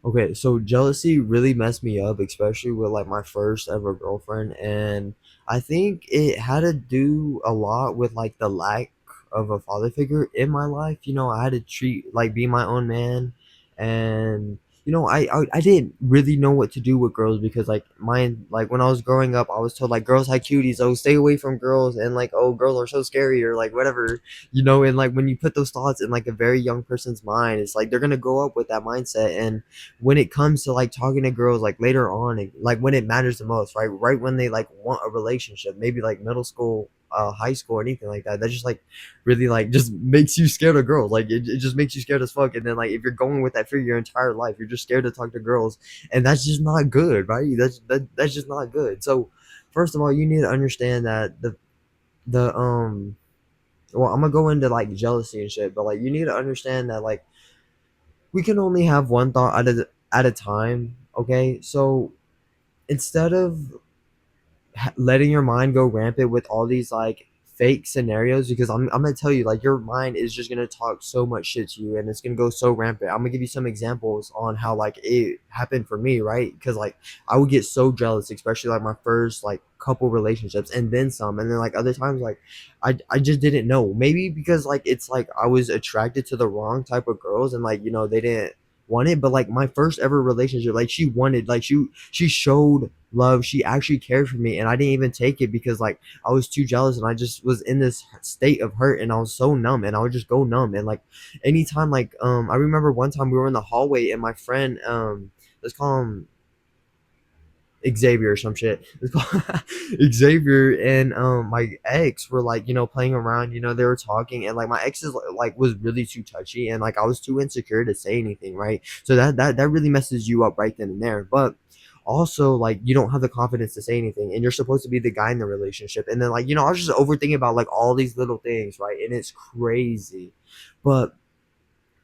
Okay, so jealousy really messed me up, especially with like my first ever girlfriend, and I think it had to do a lot with like the lack of a father figure in my life. I had to treat like be my own man, and I didn't really know what to do with girls because like when I was growing up, I was told like girls had cuties, oh stay away from girls, and like oh girls are so scary or like whatever, and like when you put those thoughts in like a very young person's mind, it's like they're gonna grow up with that mindset. And when it comes to like talking to girls like later on, like when it matters the most, right when they like want a relationship, maybe like middle school, high school, or anything like that, that just like really like just makes you scared of girls. Like it just makes you scared as fuck. And then like if you're going with that fear your entire life, you're just scared to talk to girls, and that's just not good, right? That's just not good. So first of all, you need to understand that the well, I'm gonna go into like jealousy and shit, but like you need to understand that like we can only have one thought at a time. Okay, so instead of letting your mind go rampant with all these like fake scenarios, because I'm gonna tell you like your mind is just gonna talk so much shit to you and it's gonna go so rampant. I'm gonna give you some examples on how like it happened for me, right? Because like I would get so jealous, especially like my first like couple relationships and then some, and then like other times like I just didn't know, maybe because like it's like I was attracted to the wrong type of girls, and like they didn't want it. But like my first ever relationship, like she wanted, like she showed love, she actually cared for me, and I didn't even take it because like I was too jealous, and I just was in this state of hurt, and I was so numb, and I would just go numb. And like anytime, like I remember one time we were in the hallway and my friend, let's call him Xavier or some shit. Let's call Xavier and my ex were like playing around. They were talking, and like my ex is like was really too touchy, and like I was too insecure to say anything, right? So that really messes you up right then and there. But also like you don't have the confidence to say anything, and you're supposed to be the guy in the relationship, and then like I was just overthinking about like all these little things, right? And it's crazy. But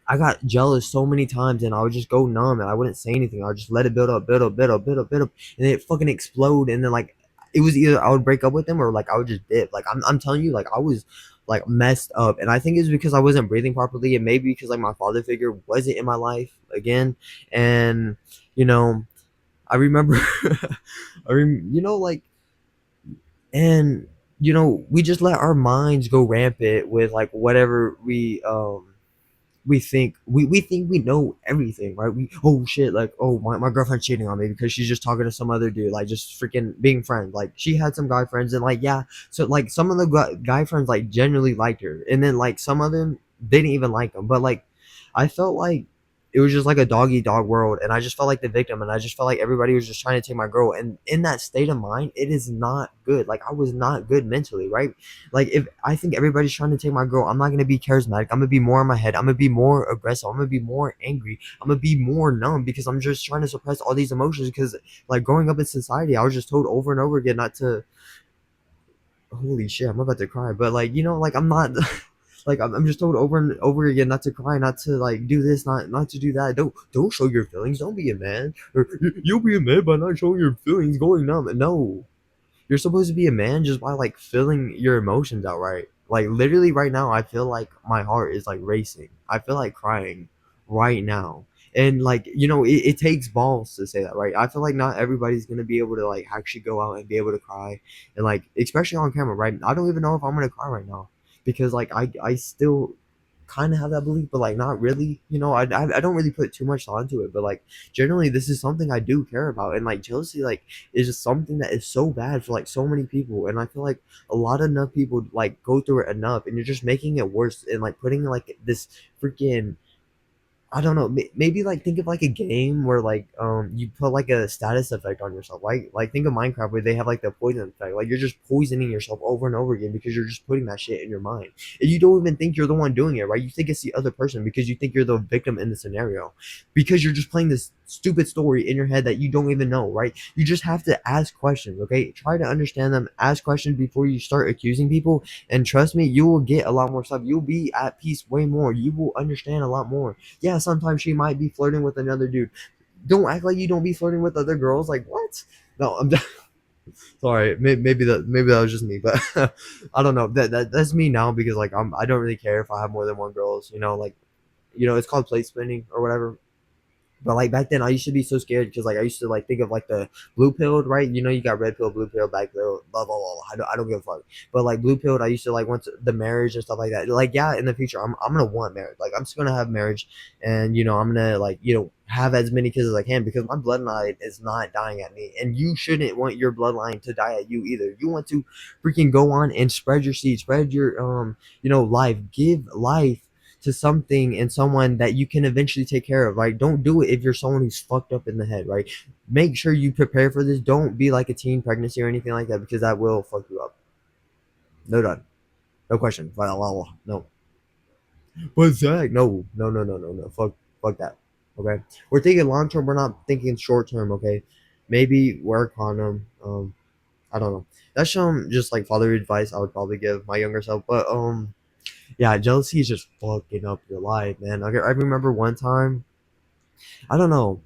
I got jealous so many times, and I would just go numb and I wouldn't say anything. I would just let it build up, build up, build up, build up, build up, and then it fucking explode. And then like it was either I would break up with them or like I would just dip. Like I'm telling you, like I was like messed up, and I think it's because I wasn't breathing properly, and maybe because like my father figure wasn't in my life again. And you know, I remember, like, and we just let our minds go rampant with like whatever we think we know everything, right? We oh shit, like oh my girlfriend's cheating on me because she's just talking to some other dude, like just freaking being friends. Like she had some guy friends, and like yeah, so like some of the guy friends like genuinely liked her, and then like some of them didn't even like them. But like I felt like it was just like a dog eat dog world, and I just felt like the victim, and I just felt like everybody was just trying to take my girl. And in that state of mind, it is not good. Like I was not good mentally, right? Like if I think everybody's trying to take my girl, I'm not gonna be charismatic. I'm gonna be more in my head. I'm gonna be more aggressive. I'm gonna be more angry. I'm gonna be more numb because I'm just trying to suppress all these emotions. Because like growing up in society, I was just told over and over again not to. Holy shit, I'm about to cry. But like like I'm not. Like I'm just told over and over again not to cry, not to like do this, not to do that. Don't show your feelings. Don't be a man. Or you'll be a man by not showing your feelings, going numb. No, you're supposed to be a man just by like feeling your emotions out, right? Like literally right now, I feel like my heart is like racing. I feel like crying right now. And like, it takes balls to say that, right? I feel like not everybody's gonna be able to like actually go out and be able to cry, and like especially on camera, right? I don't even know if I'm gonna cry right now because like I still kind of have that belief, but like not really. I don't really put too much thought into it, but like generally, this is something I do care about, and like jealousy, like is just something that is so bad for like so many people. And I feel like a lot of enough people like go through it enough, and you're just making it worse and like putting like this freaking, I don't know. Maybe like think of like a game where like you put like a status effect on yourself. Like think of Minecraft where they have like the poison effect. Like you're just poisoning yourself over and over again because you're just putting that shit in your mind, and you don't even think you're the one doing it, right? You think it's the other person because you think you're the victim in the scenario, because you're just playing this stupid story in your head that you don't even know, right? You just have to ask questions, okay? Try to understand them. Ask questions before you start accusing people, and trust me, you will get a lot more stuff. You'll be at peace way more. You will understand a lot more. Yeah, sometimes she might be flirting with another dude. Don't act like you don't be flirting with other girls. Like what? No, I'm sorry. Maybe that was just me, but I don't know. That's me now because like I don't really care if I have more than one girls. Like it's called plate spinning or whatever. But like back then, I used to be so scared because like I used to like think of like the blue pilled, right? You know, you got red pill, blue pill, black pill, blah blah blah. I don't give a fuck. But like blue pilled, I used to like want the marriage and stuff like that. Like yeah, in the future, I'm gonna want marriage. Like I'm just gonna have marriage, and I'm gonna like have as many kids as I can because my bloodline is not dying at me, and you shouldn't want your bloodline to die at you either. You want to freaking go on and spread your seed, spread your life, give life to something and someone that you can eventually take care of, right? Don't do it if you're someone who's fucked up in the head, right? Make sure you prepare for this. Don't be like a teen pregnancy or anything like that because that will fuck you up. No done. No question. No. But Zach, no, no, no, no, no, no. Fuck that. Okay. We're thinking long term. We're not thinking short term. Okay. Maybe wear a condom. I don't know. That's just like father advice I would probably give my younger self. But yeah, jealousy is just fucking up your life, man. I remember one time. I don't know.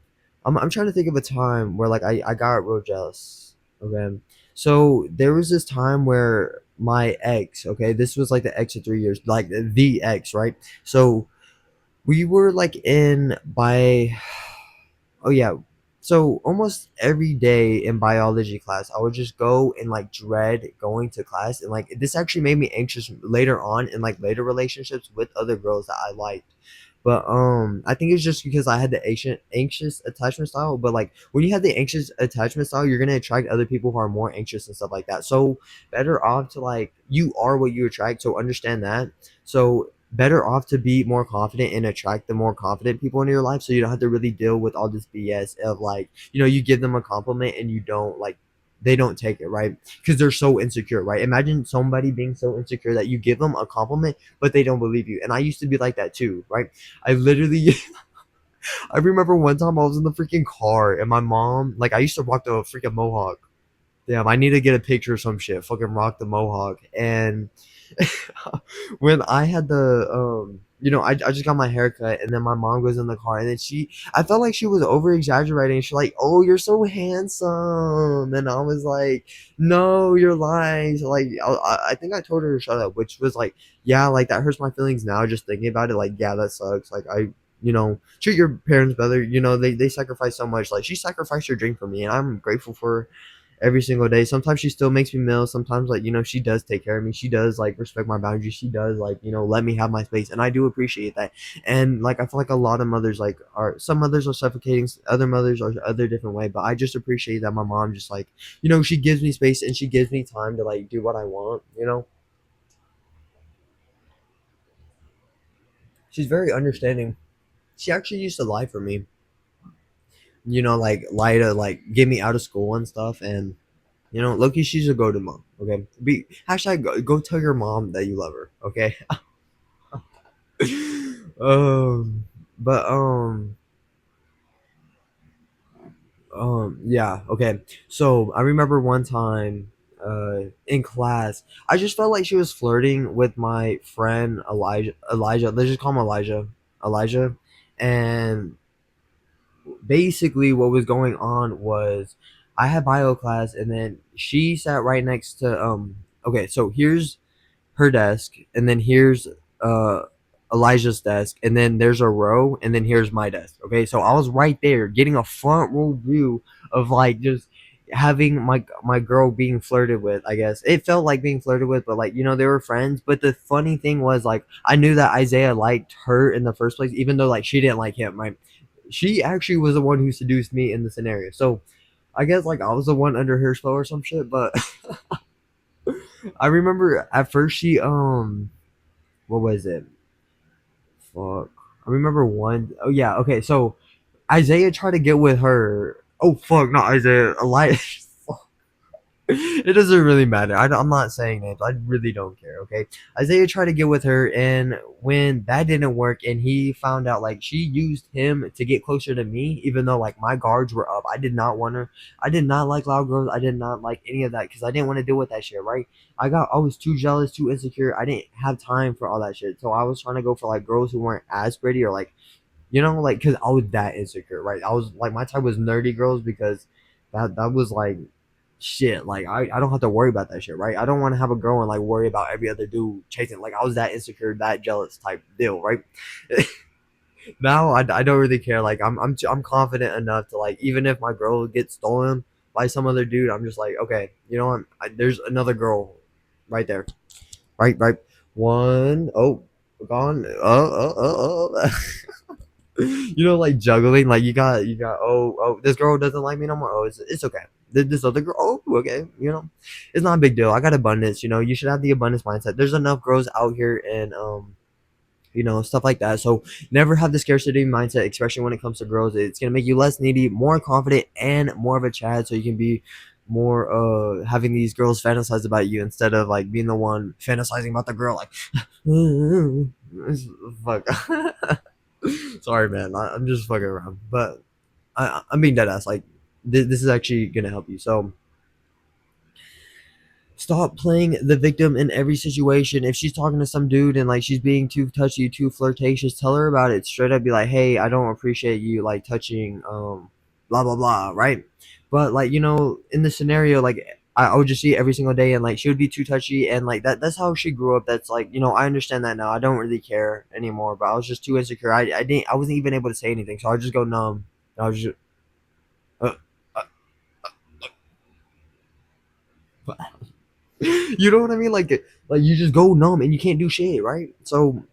I'm trying to think of a time where like I got real jealous. Okay. So there was this time where my ex, okay, this was like the ex of 3 years, like the ex, right? So we were like in by oh yeah. So almost every day in biology class, I would just go and like dread going to class, and like this actually made me anxious later on in like later relationships with other girls that I liked. But I think it's just because I had the anxious attachment style. But like when you have the anxious attachment style, you're gonna attract other people who are more anxious and stuff like that. So better off to like you are what you attract. So understand that. So better off to be more confident and attract the more confident people into your life, so you don't have to really deal with all this BS of like you give them a compliment and you don't like they don't take it right because they're so insecure, right? Imagine somebody being so insecure that you give them a compliment but they don't believe you. And I used to be like that too, right? I literally I remember one time I was in the freaking car and my mom, like I used to rock the freaking mohawk. Damn, I need to get a picture of some shit. Fucking rock the mohawk. And when I had the I just got my haircut and then my mom goes in the car and then I felt like she was over exaggerating. She's like, "Oh, you're so handsome," and I was like, "No, you're lying." So like, I think I told her to shut up, which was like, yeah, like that hurts my feelings now just thinking about it. Like, yeah, that sucks. Like treat your parents better. They sacrifice so much. Like she sacrificed her dream for me, and I'm grateful for every single day. Sometimes she still makes me meal. Sometimes like she does take care of me. She does like respect my boundaries. She does like let me have my space, and I do appreciate that. And like I feel like a lot of mothers like are some mothers are suffocating, other mothers are other different way. But I just appreciate that my mom just like she gives me space and she gives me time to like do what I want. She's very understanding. She actually used to lie for me. Like lie to like get me out of school and stuff. And Loki, she's a go-to mom. Okay, be hashtag go tell your mom that you love her. Okay. um, but yeah. Okay. So I remember one time in class, I just felt like she was flirting with my friend Elijah. Elijah. Let's just call him Elijah. Elijah, and basically what was going on was I had bio class and then she sat right next to okay, so here's her desk and then here's uh Elijah's desk and then there's a row and then here's my desk. Okay, so I was right there getting a front row view of like just having my girl being flirted with. I guess it felt like being flirted with, but like they were friends. But the funny thing was like I knew that Isaiah liked her in the first place even though like she didn't like him, right? She actually was the one who seduced me in the scenario. So I guess like I was the one under her spell or some shit. But I remember at first she what was it? Fuck. I remember one oh yeah, okay, so Isaiah tried to get with her. Oh fuck, not Isaiah. Elias. It doesn't really matter. I'm not saying names. I really don't care. Okay, Isaiah tried to get with her, and when that didn't work, and he found out like she used him to get closer to me, even though like my guards were up. I did not want her. I did not like loud girls. I did not like any of that because I didn't want to deal with that shit. Right? I was too jealous, too insecure. I didn't have time for all that shit. So I was trying to go for like girls who weren't as pretty or like like because I was that insecure. Right? I was like my type was nerdy girls because that was like shit. Like I don't have to worry about that shit, right? I don't want to have a girl and like worry about every other dude chasing. Like I was that insecure, that jealous type deal, right? Now I don't really care. Like I'm confident enough to like even if my girl gets stolen by some other dude, I'm just like okay, you know what? There's another girl right there. Right. One oh gone. You know, like juggling. Like you got. Oh, this girl doesn't like me no more. Oh, it's okay. This other girl. Oh, okay. You know, it's not a big deal. I got abundance. You know, you should have the abundance mindset. There's enough girls out here, and stuff like that. So never have the scarcity mindset, especially when it comes to girls. It's gonna make you less needy, more confident, and more of a Chad. So you can be more having these girls fantasize about you instead of like being the one fantasizing about the girl. Like, fuck. Sorry, man. I'm just fucking around, but I'm being dead ass. Like, this is actually gonna help you. So stop playing the victim in every situation. If she's talking to some dude and like she's being too touchy, too flirtatious, tell her about it straight up. Be like, hey, I don't appreciate you like touching blah blah blah, right? But like in the scenario, like I would just see it every single day, and like she would be too touchy, and like that's how she grew up. That's like I understand that now. I don't really care anymore, but I was just too insecure. I wasn't even able to say anything, so I would just go numb. I was just uh, uh, you know what I mean? Like you just go numb and you can't do shit, right? So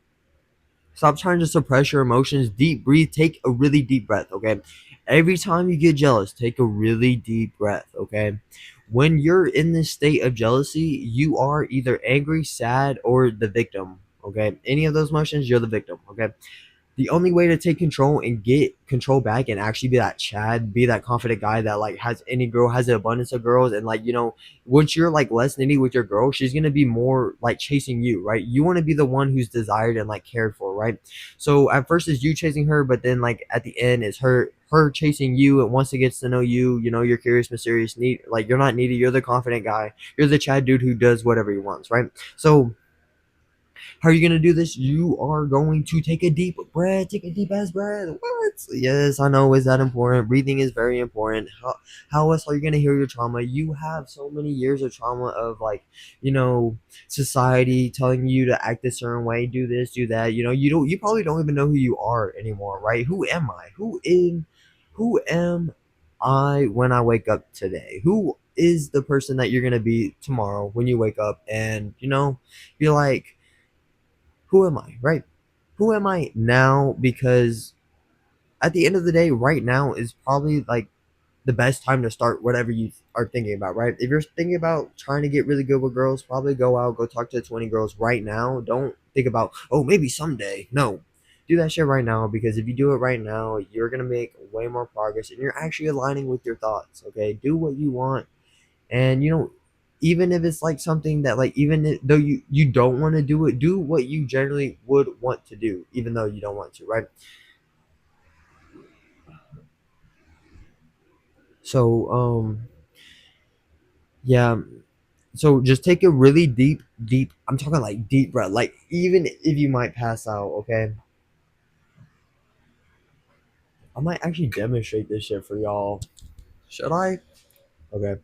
stop trying to suppress your emotions. Deep breathe. Take a really deep breath, okay? Every time you get jealous, take a really deep breath, okay? When you're in this state of jealousy, you are either angry, sad, or the victim, okay? Any of those emotions, you're the victim, okay? The only way to take control and get control back and actually be that Chad, be that confident guy that like has any girl, has an abundance of girls, and like once you're like less nitty with your girl, she's gonna be more like chasing you, right? You want to be the one who's desired and like cared for, right? So at first it's you chasing her, but then like at the end it's her chasing you, and once it gets to know you, you're curious, mysterious, neat, like you're not needy, you're the confident guy, you're the Chad dude who does whatever he wants, right? So how are you gonna do this? You are going to take a deep breath. Take a deep ass breath. What? Yes, I know. Is that important? Breathing is very important. How else are you gonna heal your trauma? You have so many years of trauma of like, you know, society telling you to act a certain way, do this, do that. You probably don't even know who you are anymore, right? Who am I? Who am I when I wake up today? Who is the person that you're gonna be tomorrow when you wake up and be like, who am I, right? Who am I now? Because at the end of the day, right now is probably like the best time to start whatever you are thinking about, right? If you're thinking about trying to get really good with girls, probably go out, go talk to 20 girls right now. Don't think about, oh, maybe someday. No, do that shit right now, because if you do it right now, you're going to make way more progress and you're actually aligning with your thoughts, okay? Do what you want, and even if it's like something that like though you don't want to do it, do what you generally would want to do even though you don't want to, right? So yeah, so just take a really deep, I'm talking like deep breath, like even if you might pass out, okay? I might actually demonstrate this shit for y'all. Should I? Okay,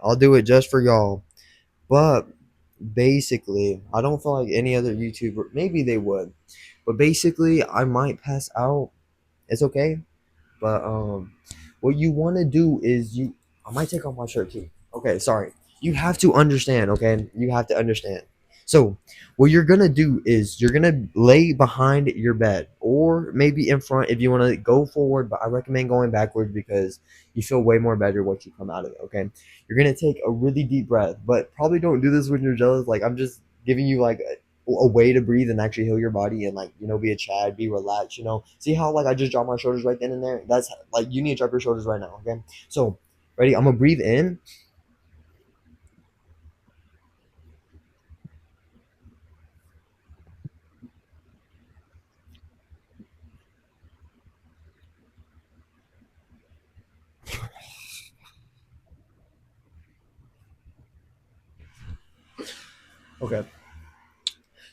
I'll do it just for y'all. But basically, I don't feel like any other YouTuber, maybe they would, but basically I might pass out. It's okay. But what you want to do is I might take off my shirt too. Okay, sorry. You have to understand, okay? You have to understand. So, what you're going to do is you're going to lay behind your bed or maybe in front if you want to go forward, but I recommend going backwards because you feel way more better once you come out of it, okay? You're going to take a really deep breath, but probably don't do this when you're jealous. Like I'm just giving you like a way to breathe and actually heal your body and like be a Chad, be relaxed. See how like I just drop my shoulders right then and there. That's like you need to drop your shoulders right now. Okay, so ready? I'm gonna breathe in. Okay.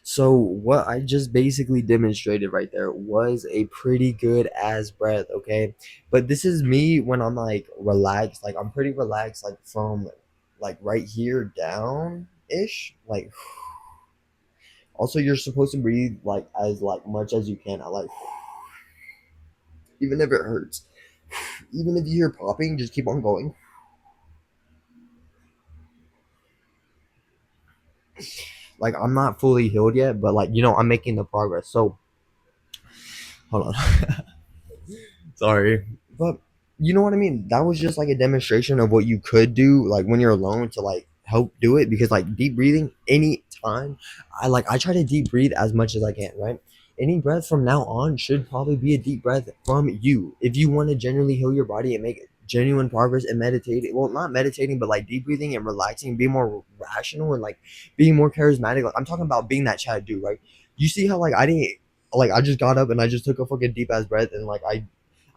So what I just basically demonstrated right there was a pretty good ass breath. Okay, but this is me when I'm like relaxed. Like I'm pretty relaxed. Like from like right here down ish. Like also you're supposed to breathe like as like much as you can. I like even if it hurts. Even if you hear popping, just keep on going. Like I'm not fully healed yet, but like I'm making the progress. So hold on. Sorry. But you know what I mean? That was just like a demonstration of what you could do like when you're alone to like help do it, because like deep breathing any time I try to deep breathe as much as I can, right? Any breath from now on should probably be a deep breath from you. If you want to genuinely heal your body and make genuine progress and meditating, well, not meditating, but like deep breathing and relaxing, be more rational and like being more charismatic. Like I'm talking about being that Chad dude, right? You see how like I didn't like I just got up and I just took a fucking deep ass breath and like I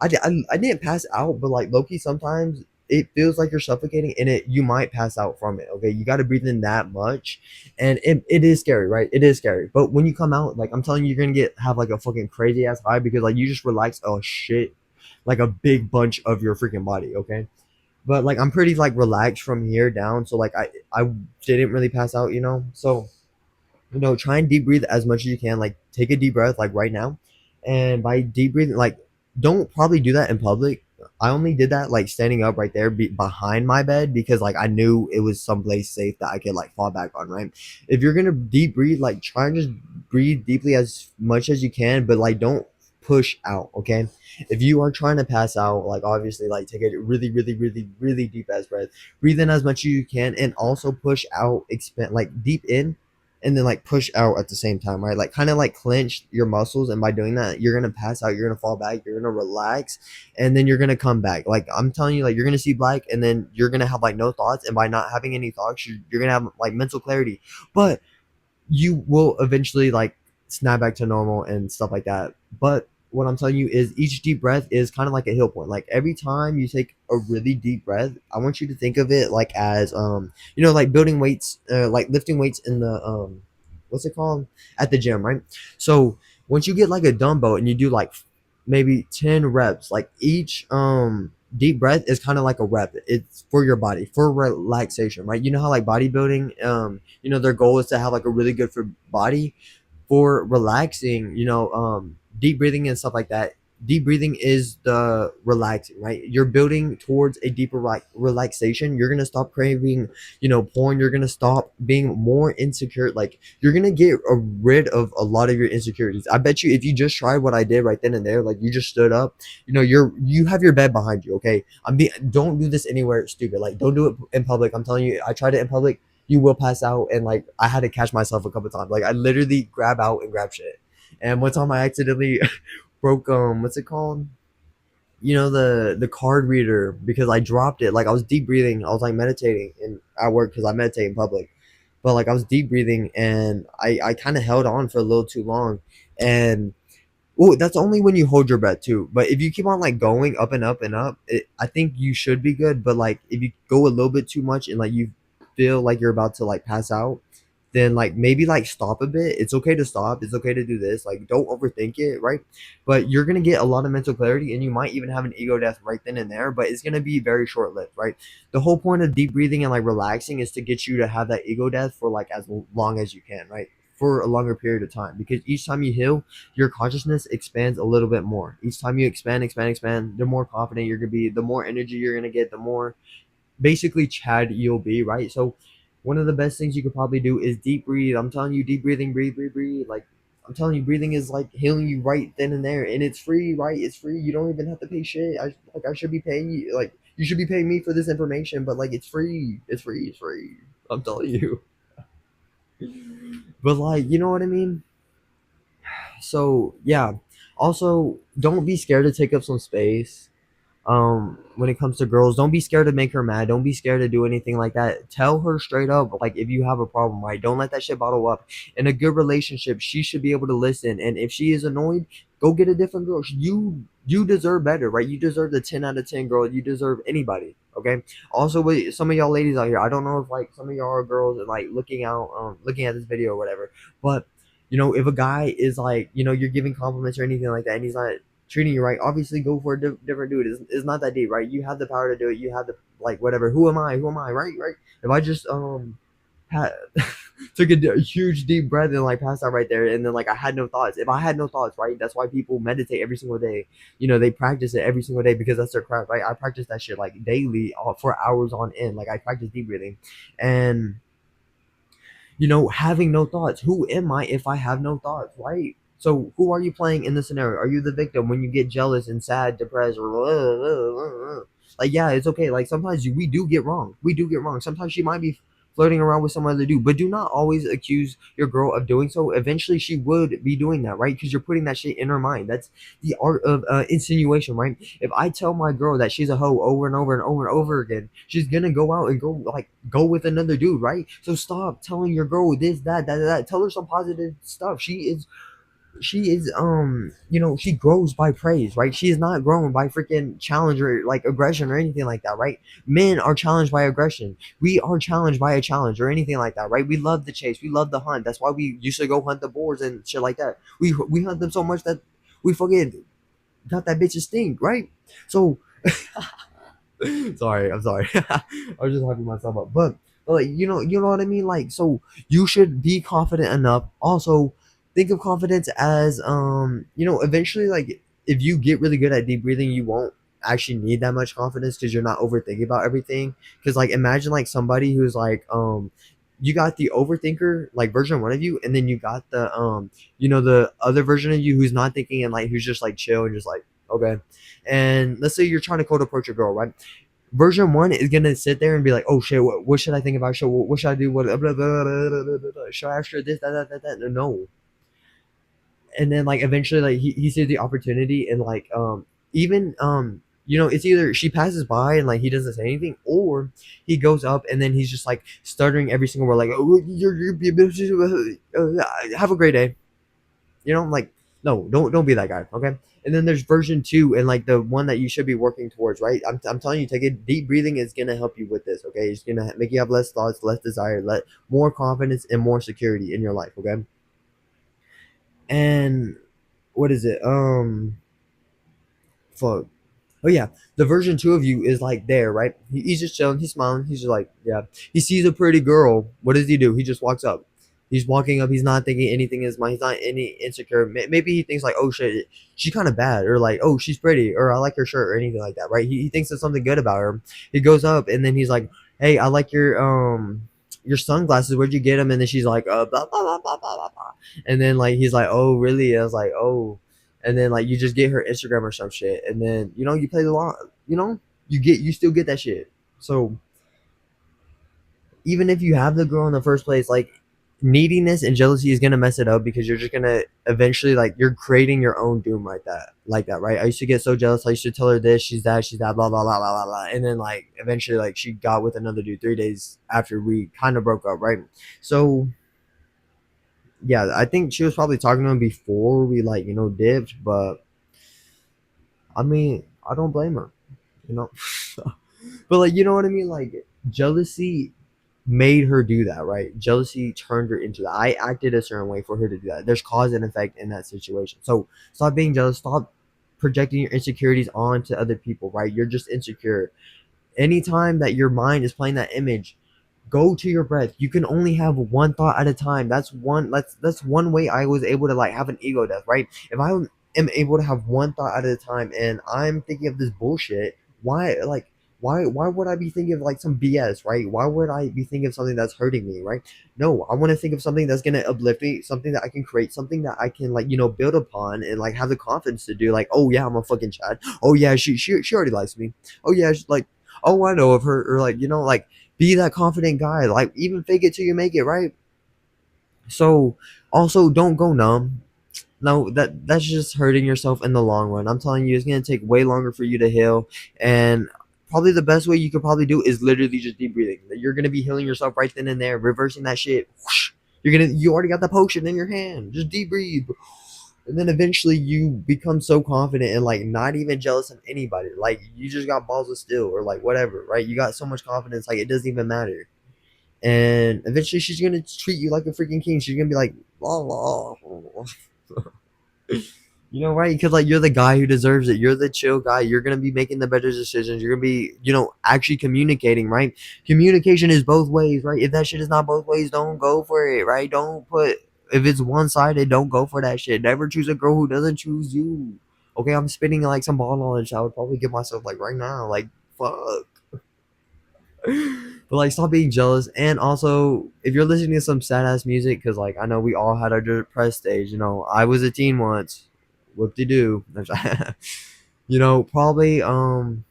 didn't pass out, but like Loki, sometimes it feels like you're suffocating and you might pass out from it. Okay, you got to breathe in that much, and it is scary, right? It is scary, but when you come out, like I'm telling you, you're gonna have like a fucking crazy ass high because like you just relax. Oh shit, like a big bunch of your freaking body. Okay, but like I'm pretty like relaxed from here down, so like I didn't really pass out, so try and deep breathe as much as you can. Like take a deep breath, like right now. And by deep breathing, like don't probably do that in public. I only did that like standing up right there behind my bed because like I knew it was someplace safe that I could like fall back on, right? If you're gonna deep breathe, like try and just breathe deeply as much as you can, but like don't push out, okay? If you are trying to pass out, like obviously like take a really, really, really, really deep ass breath. Breathe in as much as you can and also push out, expand like deep in and then like push out at the same time, right? Like kind of like clench your muscles, and by doing that, you're gonna pass out, you're gonna fall back, you're gonna relax, and then you're gonna come back. Like I'm telling you, like you're gonna see black, and then you're gonna have like no thoughts, and by not having any thoughts, you're gonna have like mental clarity. But you will eventually like snap back to normal and stuff like that. But what I'm telling you is each deep breath is kind of like a heal point. Like every time you take a really deep breath, I want you to think of it like as like building weights, like lifting weights in the what's it called, at the gym, right? So once you get like a dumbbell and you do like maybe 10 reps, like each deep breath is kind of like a rep. It's for your body, for relaxation, right? You know how like bodybuilding, their goal is to have like a really good for body. For relaxing, deep breathing and stuff like that. Deep breathing is the relaxing, right? You're building towards a deeper relaxation. You're gonna stop craving, porn. You're gonna stop being more insecure. Like you're gonna get rid of a lot of your insecurities. I bet you if you just tried what I did right then and there, like you just stood up, you have your bed behind you. Okay, don't do this anywhere stupid. Like don't do it in public. I'm telling you, I tried it in public. You will pass out, and like I had to catch myself a couple times. Like I literally grab out and grab shit. And one time I accidentally broke what's it called, the card reader, because I dropped it. Like I was deep breathing, I was like meditating in at work because I meditate in public, but like I was deep breathing and I kind of held on for a little too long. And oh, that's only when you hold your breath too. But if you keep on like going up and up and up, I think you should be good. But like if you go a little bit too much and like you feel like you're about to like pass out, then like maybe like stop a bit. It's okay to stop. It's okay to do this. Like don't overthink it, right? But you're gonna get a lot of mental clarity, and you might even have an ego death right then and there. But it's gonna be very short lived, right? The whole point of deep breathing and like relaxing is to get you to have that ego death for like as long as you can, right? For a longer period of time, because each time you heal, your consciousness expands a little bit more. Each time you expand, the more confident you're gonna be, the more energy you're gonna get, the more basically Chad you'll be, right? So one of the best things you could probably do is deep breathe. I'm telling you, deep breathing, breathe. Like I'm telling you, breathing is like healing you right then and there, and it's free, right? It's free. You don't even have to pay shit. I should be paying you, like you should be paying me for this information, but like it's free. It's free. It's free. I'm telling you. But like, you know what I mean? So yeah. Also, don't be scared to take up some space. When it comes to girls, don't be scared to make her mad. Don't be scared to do anything like that. Tell her straight up, like if you have a problem, right? Don't let that shit bottle up. In a good relationship, she should be able to listen, and if she is annoyed, go get a different girl. You deserve better, right? You deserve the 10 out of 10 girl. You deserve anybody. Okay. Also, with some of y'all ladies out here, I don't know if like some of y'all are girls and like looking at this video or whatever, but if a guy is like, you're giving compliments or anything like that, and he's not treating you right, obviously go for a different dude. It's not that deep, right? You have the power to do it. You have the like whatever. Who am I? Right? If I just took a huge deep breath and like passed out right there. And then like I had no thoughts. If I had no thoughts, right, that's why people meditate every single day. They practice it every single day because that's their craft, right? I practice that shit like daily, for hours on end. Like I practice deep breathing, and having no thoughts. Who am I if I have no thoughts, right? So who are you playing in the scenario? Are you the victim when you get jealous and sad, depressed, or like, yeah, it's okay. Like sometimes we do get wrong. We do get wrong. Sometimes she might be flirting around with some other dude, but do not always accuse your girl of doing so. Eventually, she would be doing that, right? Because you're putting that shit in her mind. That's the art of insinuation, right? If I tell my girl that she's a hoe over and over and over and over again, she's gonna go out and go with another dude, right? So stop telling your girl this, that. Tell her some positive stuff. She is she grows by praise, right? She is not grown by freaking challenge or like aggression or anything like that, right? Men are challenged by aggression. We are challenged by a challenge or anything like that, right? We love the chase, we love the hunt. That's why we used to go hunt the boars and shit like that. We hunt them so much that we forget got that bitch stink, right? So sorry, I'm sorry. I was just hyping myself up, but like you know what I mean. Like, so you should be confident enough. Also, think of confidence as eventually, like, if you get really good at deep breathing, you won't actually need that much confidence because you're not overthinking about everything. Because like, imagine like somebody who's like you got the overthinker like version one of you, and then you got the the other version of you who's not thinking and like who's just like chill and just like okay. And let's say you're trying to cold approach a girl, right? Version one is gonna sit there and be like, "Oh shit, what should I think about? What should I do? What blah, blah, blah, blah, blah, blah, blah. Should I ask her this, that? No." And then like eventually, like he sees the opportunity, and like even it's either she passes by and like he doesn't say anything, or he goes up and then he's just like stuttering every single word, like, "Oh, have a great day." Like, no, don't be that guy, okay? And then there's version two, and like the one that you should be working towards, right? I'm telling you, take it. Deep breathing is gonna help you with this, okay? It's gonna make you have less thoughts, less desire, let more confidence and more security in your life, okay? And what is it? Fuck. Oh yeah, the version two of you is like there, right? He's just chilling, he's smiling, he's just like, yeah. He sees a pretty girl. What does he do? He just walks up. He's walking up. He's not thinking anything in his mind. He's not any insecure. Maybe he thinks like, oh shit, she's kind of bad, or like, oh, she's pretty, or I like her shirt, or anything like that, right? He thinks there's something good about her. He goes up and then he's like, hey, I like your sunglasses. Where'd you get them? And then she's like, blah blah blah blah blah blah. Blah. And then like he's like, oh really? I was like, oh, and then like you just get her Instagram or some shit, and then you play the long, you still get that shit. So even if you have the girl in the first place, like neediness and jealousy is gonna mess it up because you're just gonna eventually like you're creating your own doom like that, right? I used to get so jealous. I used to tell her this, she's that, blah blah blah blah blah blah, and then like eventually like she got with another dude 3 days after we kind of broke up, right? So yeah, I think she was probably talking to him before we like dipped, but I mean I don't blame her, you know. But like what I mean, like jealousy made her do that, right? Jealousy turned her into that. I acted a certain way for her to do that. There's cause and effect in that situation. So stop being jealous. Stop projecting your insecurities onto other people, right? You're just insecure. Anytime that your mind is playing that image, go to your breath. You can only have one thought at a time. That's one way I was able to like have an ego death, right? If I am able to have one thought at a time and I'm thinking of this bullshit, why would I be thinking of like some BS, right? Why would I be thinking of something that's hurting me, right? No, I want to think of something that's gonna uplift me, something that I can create, something that I can like build upon and like have the confidence to do. Like, oh yeah, I'm a fucking Chad. Oh yeah, she already likes me. Oh yeah, like, oh I know of her, or like like be that confident guy. Like even fake it till you make it, right? So also don't go numb. No, that's just hurting yourself in the long run. I'm telling you, it's gonna take way longer for you to heal, and probably the best way you could probably do is literally just deep breathing. You're gonna be healing yourself right then and there, reversing that shit. Whoosh. You already got the potion in your hand. Just deep breathe. And then eventually you become so confident and like not even jealous of anybody. Like you just got balls of steel or like whatever, right? You got so much confidence, like it doesn't even matter. And eventually she's gonna treat you like a freaking king. She's gonna be like, la, la. You know, right? Because like you're the guy who deserves it. You're the chill guy. You're gonna be making the better decisions. You're gonna be, actually communicating, right? Communication is both ways, right? If that shit is not both ways, don't go for it, right? Don't put if it's one sided, don't go for that shit. Never choose a girl who doesn't choose you. Okay, I'm spitting like some ball knowledge. I would probably give myself like right now, like fuck. But like, stop being jealous. And also, if you're listening to some sad ass music, because like I know we all had our depressed stage. I was a teen once. Whoop de doo. Probably I don't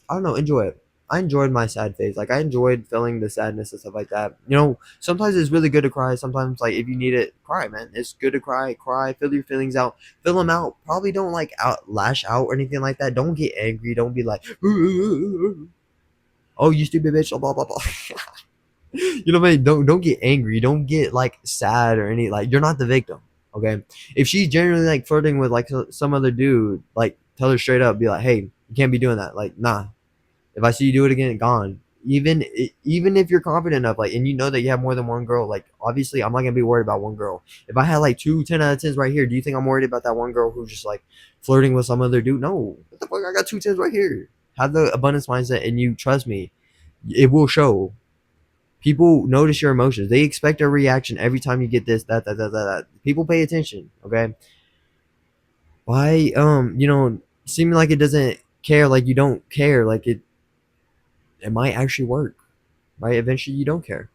know. Enjoy it. I enjoyed my sad phase. Like I enjoyed feeling the sadness and stuff like that. Sometimes it's really good to cry. Sometimes like if you need it, cry, man. It's good to cry. Cry. Feel your feelings out. Fill them out. Probably don't like lash out or anything like that. Don't get angry. Don't be like, oh, you stupid bitch. Blah blah blah. You know what I mean? Don't get angry. Don't get like sad or any like you're not the victim. Okay. If she's genuinely like flirting with like some other dude, like tell her straight up, be like, hey, you can't be doing that. Like, nah. If I see you do it again, gone. Even if you're confident enough, like, and you know that you have more than one girl, like, obviously, I'm not gonna be worried about one girl. If I had like two 10 out of 10s right here, do you think I'm worried about that one girl who's just like flirting with some other dude? No. What the fuck? I got two 10s right here. Have the abundance mindset, and you trust me, it will show. People notice your emotions. They expect a reaction every time you get this, that. People pay attention. Okay. Why, seeming like it doesn't care, like you don't care, like it might actually work, right? Eventually, you don't care.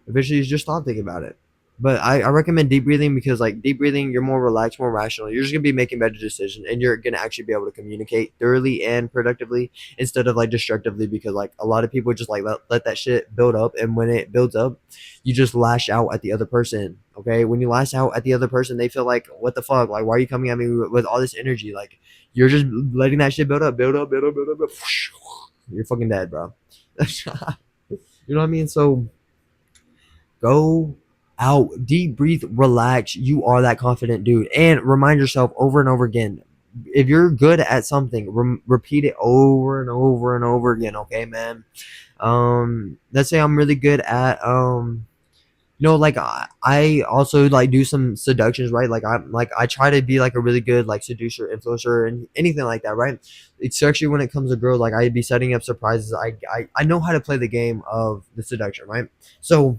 Eventually, you just stop thinking about it. But I recommend deep breathing because, like, deep breathing, you're more relaxed, more rational. You're just going to be making better decisions and you're going to actually be able to communicate thoroughly and productively instead of, like, destructively because, like, a lot of people just, like, let that shit build up. And when it builds up, you just lash out at the other person, okay? When you lash out at the other person, they feel like, what the fuck? Like, why are you coming at me with all this energy? Like, you're just letting that shit build up, build up, build up, build up. Build up. You're fucking dead, bro. You know what I mean? So go out, deep breathe, relax. You are that confident dude. And remind yourself over and over again. If you're good at something, repeat it over and over and over again. Okay, man. Let's say I'm really good at like I also like do some seductions, right? Like I try to be like a really good like seducer, influencer, and anything like that, right? Especially when it comes to girls, like I'd be setting up surprises. I know how to play the game of the seduction, right? So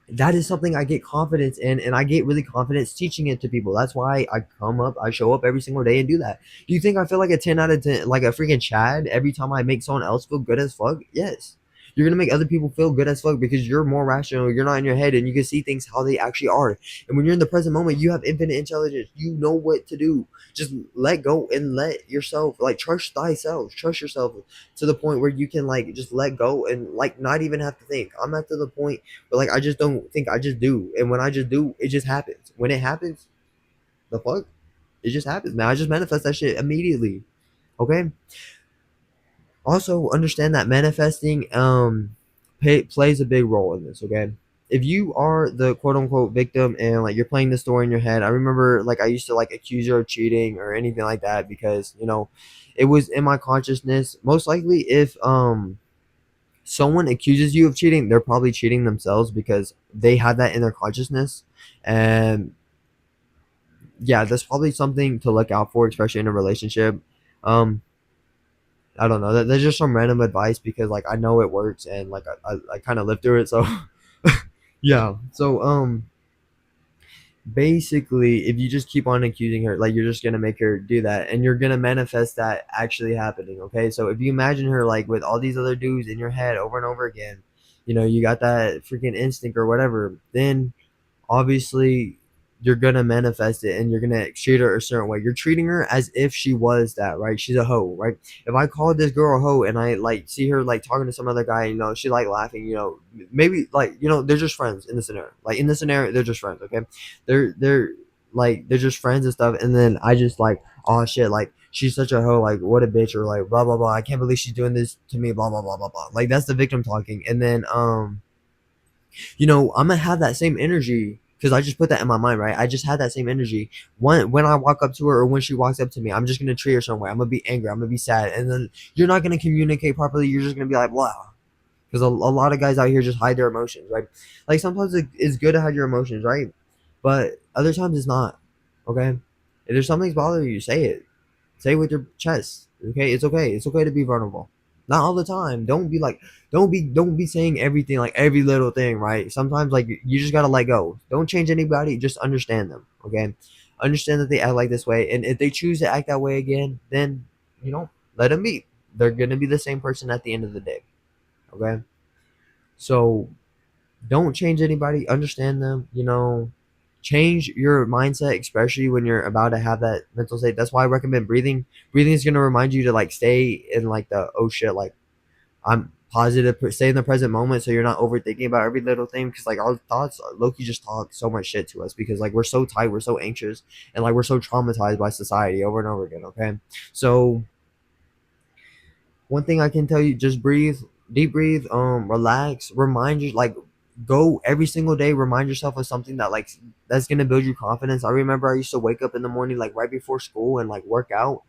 that is something I get confidence in, and I get really confidence teaching it to people. That's why I show up every single day and do that. Do you think I feel like a 10 out of 10, like a freaking Chad every time I make someone else feel good as fuck? Yes. You're gonna make other people feel good as fuck because you're more rational. You're not in your head, and you can see things how they actually are. And when you're in the present moment, you have infinite intelligence. You know what to do. Just let go and let yourself, like, trust thyself. Trust yourself to the point where you can like just let go and like not even have to think. I'm at to the point but like I just don't think, I just do. And when I just do, it just happens. When it happens, the fuck? It just happens, man. I just manifest that shit immediately. Okay? Also understand that manifesting plays a big role in this, okay? If you are the quote unquote victim and like you're playing the story in your head, I remember like I used to like accuse her of cheating or anything like that because, it was in my consciousness. Most likely if someone accuses you of cheating, they're probably cheating themselves because they had that in their consciousness. And yeah, that's probably something to look out for, especially in a relationship. Um, I don't know. There's just some random advice because like I know it works and like I kind of lived through it. So yeah. So basically if you just keep on accusing her, like you're just gonna make her do that and you're gonna manifest that actually happening. Okay, so if you imagine her like with all these other dudes in your head over and over again, you got that freaking instinct or whatever, then obviously you're gonna manifest it and you're gonna treat her a certain way. You're treating her as if she was that, right? She's a hoe, right? If I call this girl a hoe and I like see her like talking to some other guy, she like laughing, maybe like, they're just friends in the scenario. Like in the scenario, they're just friends, okay? They're like they're just friends and stuff, and then I just like, oh shit, like she's such a hoe, like what a bitch, or like blah blah blah. I can't believe she's doing this to me, blah blah blah blah blah. Like that's the victim talking, and then I'm gonna have that same energy because I just put that in my mind, right? I just had that same energy. When I walk up to her or when she walks up to me, I'm just gonna treat her some way. I'm gonna be angry. I'm gonna be sad, and then you're not gonna communicate properly. You're just gonna be like, blah. Because a lot of guys out here just hide their emotions, right? Like sometimes it's good to hide your emotions, right? But other times it's not. Okay. If there's something's bothering you, say it. Say it with your chest. Okay, it's okay. It's okay to be vulnerable. Not all the time. Don't be saying everything, like every little thing, right? Sometimes like you just gotta let go. Don't change anybody. Just understand them. Okay, understand that they act like this way, and if they choose to act that way again, then you know let them be. They're gonna be the same person at the end of the day. Okay, so don't change anybody. Understand them. Change your mindset, especially when you're about to have that mental state. That's why I recommend breathing. Breathing is gonna remind you to like stay in like the oh shit, like I'm positive, stay in the present moment, so you're not overthinking about every little thing. Because like our thoughts, Loki just talk so much shit to us because like we're so tight, we're so anxious, and like we're so traumatized by society over and over again. Okay, so one thing I can tell you, just breathe, deep breathe, relax, remind you, like, go every single day, remind yourself of something that, like, that's gonna build you confidence. I remember I used to wake up in the morning, like, right before school and, like, work out,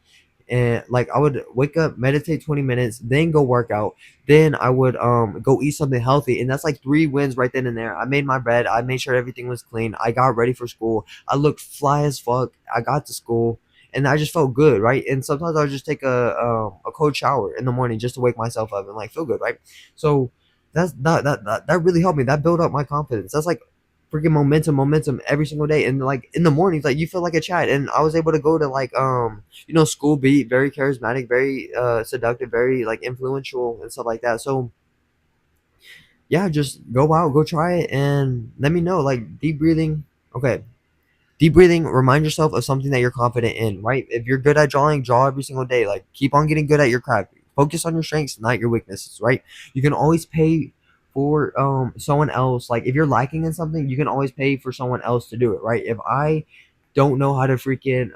and like I would wake up, meditate 20 minutes, then go work out, then I would go eat something healthy, and that's like 3 wins right then and there. I made my bed, I made sure everything was clean, I got ready for school, I looked fly as fuck, I got to school, and I just felt good, right? And sometimes I would just take a cold shower in the morning just to wake myself up and like feel good, right? So that really helped me. That built up my confidence. That's like freaking momentum every single day. And like in the mornings, like you feel like a chat. And I was able to go to like school, be very charismatic, very seductive, very like influential and stuff like that. So yeah, just go out, go try it, and let me know. Like deep breathing. Okay, deep breathing, remind yourself of something that you're confident in, right? If you're good at drawing, draw every single day. Like keep on getting good at your craft. Focus on your strengths, not your weaknesses, right? You can always pay for someone else. Like if you're lacking in something, you can always pay for someone else to do it, right? If I don't know how to freaking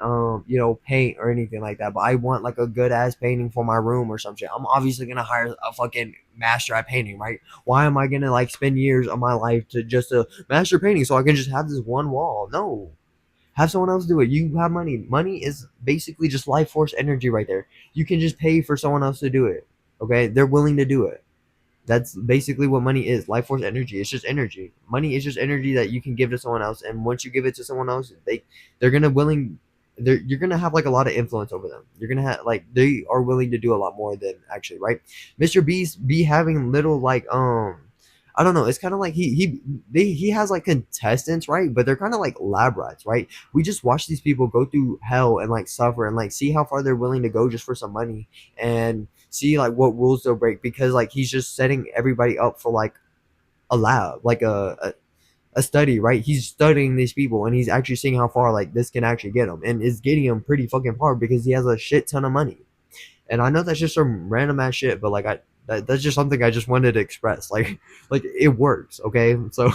paint or anything like that, but I want like a good ass painting for my room or some shit, I'm obviously gonna hire a fucking master at painting, right? Why am I gonna like spend years of my life to just a master painting so I can just have this one wall? No, have someone else do it. You have money. Money is basically just life force energy right there. You can just pay for someone else to do it. Okay? They're willing to do it. That's basically what money is. Life force energy. It's just energy. Money is just energy that you can give to someone else. And once you give it to someone else, they're gonna willing you're gonna have like a lot of influence over them. You're gonna have like they are willing to do a lot more than actually, right? Mr. Beast be having little like I don't know. It's kind of like he has like contestants, right? But they're kind of like lab rats, right? We just watch these people go through hell and like suffer and like see how far they're willing to go just for some money and see like what rules they'll break because like he's just setting everybody up for like a lab, like a study, right? He's studying these people and he's actually seeing how far like this can actually get him, and it's getting him pretty fucking far because he has a shit ton of money. And I know that's just some random ass shit, but like that's just something I just wanted to express. Like it works, okay? So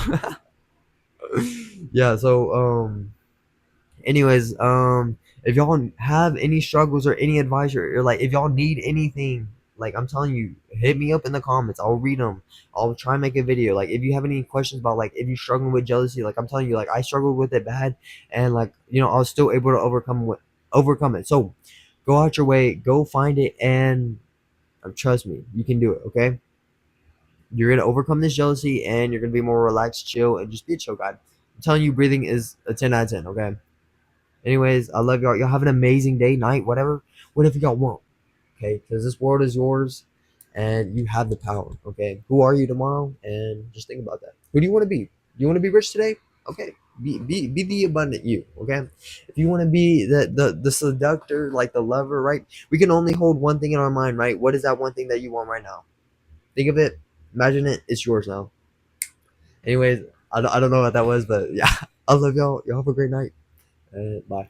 yeah, so anyways, if y'all have any struggles or any advice or like if y'all need anything, like I'm telling you, hit me up in the comments. I'll read them. I'll try and make a video. Like if you have any questions about like if you're struggling with jealousy, like I'm telling you, like I struggled with it bad, and like I was still able to overcome it. So go out your way, go find it, and trust me, you can do it. Okay, you're gonna overcome this jealousy, and you're gonna be more relaxed, chill, and just be a chill guy. I'm telling you, breathing is a 10 out of 10. Okay. Anyways, I love y'all. Y'all have an amazing day, night, whatever y'all want. Okay, because this world is yours, and you have the power. Okay, who are you tomorrow? And just think about that. Who do you want to be? Do you want to be rich today? Okay, be the abundant you. Okay, if you want to be the seductor, like the lover, right? We can only hold one thing in our mind, right? What is that one thing that you want right now? Think of it, imagine it. It's yours now. Anyways, I don't know what that was, but yeah, I love y'all. Y'all have a great night, and bye.